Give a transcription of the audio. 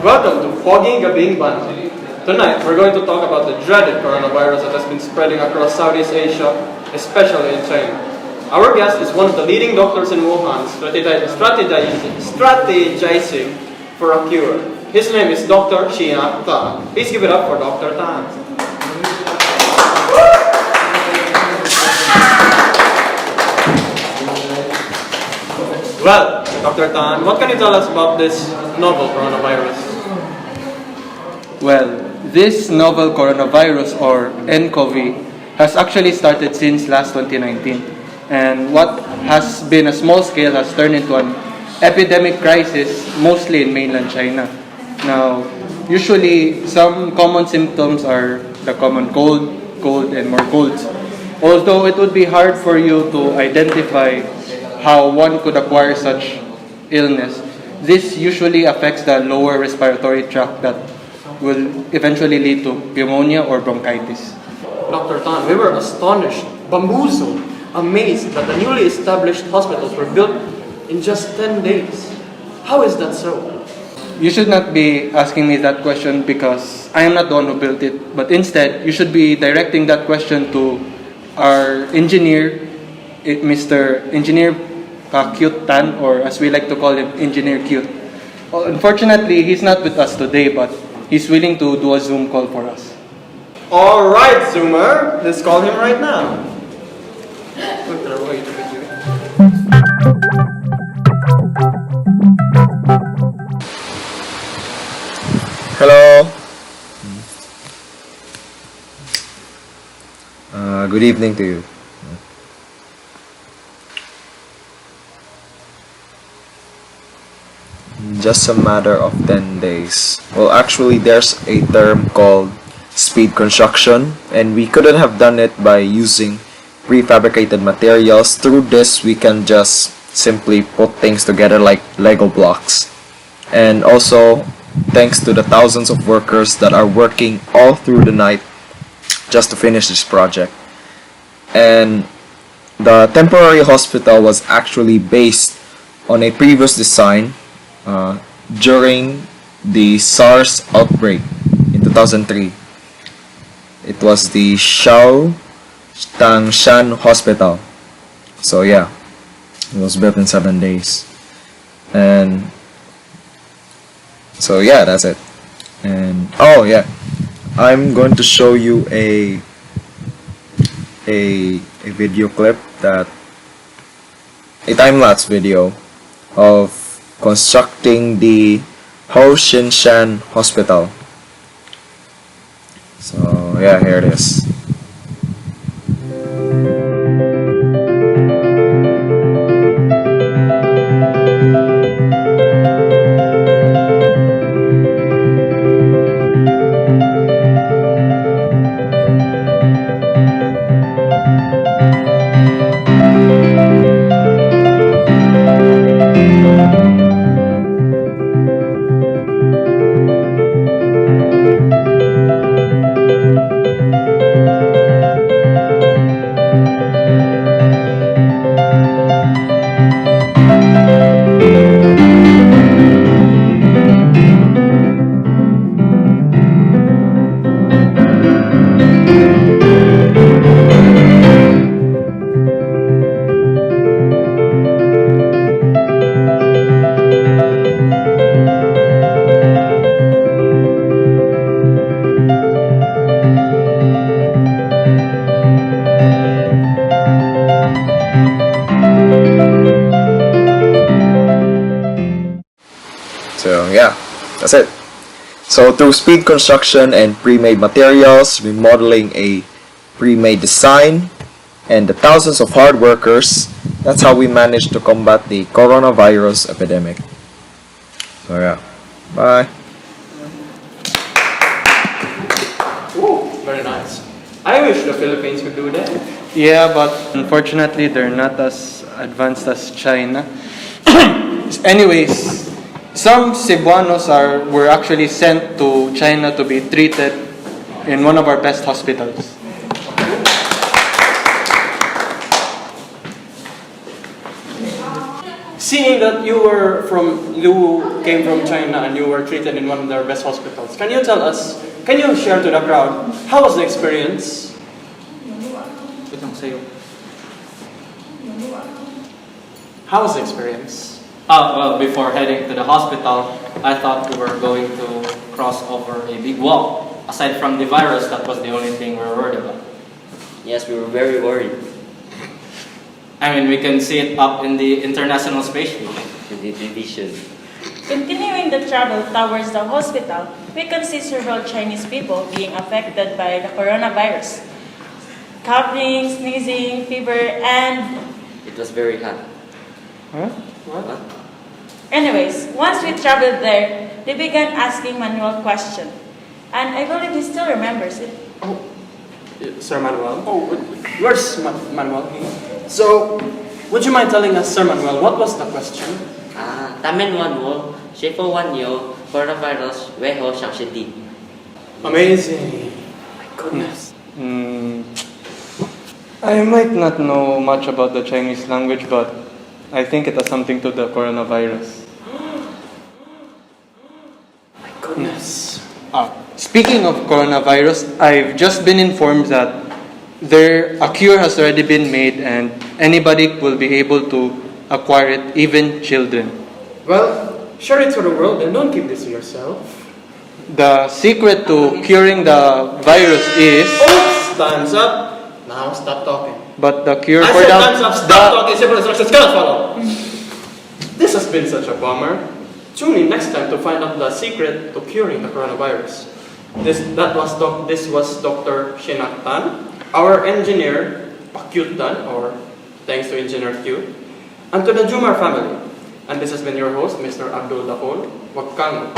Welcome to Foggy Gabing Ban. Tonight, we're going to talk about the dreaded coronavirus that has been spreading across Southeast Asia, especially in China. Our guest is one of the leading doctors in Wuhan, strategizing for a cure. His name is Dr. Xian Tan. Please give it up for Dr. Tan. Well, Dr. Tan, what can you tell us about this novel coronavirus? Well, this novel coronavirus, or nCoV, has actually started since last 2019. And what has been a small scale has turned into an epidemic crisis, mostly in mainland China. Now, usually some common symptoms are the common cold, and more colds. Although it would be hard for you to identify how one could acquire such illness, this usually affects the lower respiratory tract that will eventually lead to pneumonia or bronchitis. Dr. Tan, we were astonished, bamboozled, amazed that the newly established hospitals were built in just 10 days. How is that so? You should not be asking me that question because I am not the one who built it, but instead, you should be directing that question to our engineer, Mr. Engineer Cute Tan, or as we like to call him, Engineer Cute. Well, unfortunately, he's not with us today, but he's willing to do a Zoom call for us. Alright, Zoomer, let's call him right now. Hello. Good evening to you. Just a matter of 10 days. Well, actually, there's a term called speed construction, and we couldn't have done it by using prefabricated materials. Through this, we can just simply put things together like Lego blocks. And also, thanks to the thousands of workers that are working all through the night just to finish this project. And the temporary hospital was actually based on a previous design during the SARS outbreak in 2003. It was the Shao Tangshan Hospital. So yeah, it was built in 7 days. And so yeah, that's it. And oh yeah, I'm going to show you a video clip, that a time-lapse video of constructing the Hoshinshan Hospital. So yeah, here it is. So yeah, that's it. So through speed construction and pre-made materials, remodeling a pre-made design, and the thousands of hard workers, that's how we managed to combat the coronavirus epidemic. So yeah, bye. Ooh, very nice. I wish the Philippines could do that. Yeah, but unfortunately, they're not as advanced as China. Anyways, some Cebuanos were actually sent to China to be treated in one of our best hospitals. seeing that you came from China and you were treated in one of their best hospitals, can you tell us, can you share to the crowd, how was the experience? How was the experience? Well, before heading to the hospital, I thought we were going to cross over a big wall. Aside from the virus, that was the only thing we were worried about. Yes, we were very worried. I mean, we can see it up in the International Space Division. Continuing the travel towards the hospital, we can see several Chinese people being affected by the coronavirus. Coughing, sneezing, fever, and... It was very hot. Huh? What? Anyways, once we traveled there, they began asking Manuel questions. And I believe he still remembers it. Oh, Sir Manuel? Oh, where's Manuel? So, would you mind telling us, Sir Manuel, what was the question? Tamen Wanwo, Shefo Wanyo, coronavirus, Weho Shangshidi. Amazing. My goodness. I might not know much about the Chinese language, but I think it has something to do with the coronavirus. My goodness. Speaking of coronavirus, I've just been informed that a cure has already been made and anybody will be able to acquire it, even children. Well, share it to the world and don't keep this to yourself. The secret to curing the virus is... Oops! Time's up. Now stop talking. But the cure I for said the... time's up. Stop talking. Simple instructions cannot follow. This has been such a bummer. Tune in next time to find out the secret to curing the coronavirus. This was Dr. Shinak Tan, our engineer, Pakyut Tan, or thanks to Engineer Q, and to the Jumar family. And this has been your host, Mr. Abdul. Jakul. Wag kang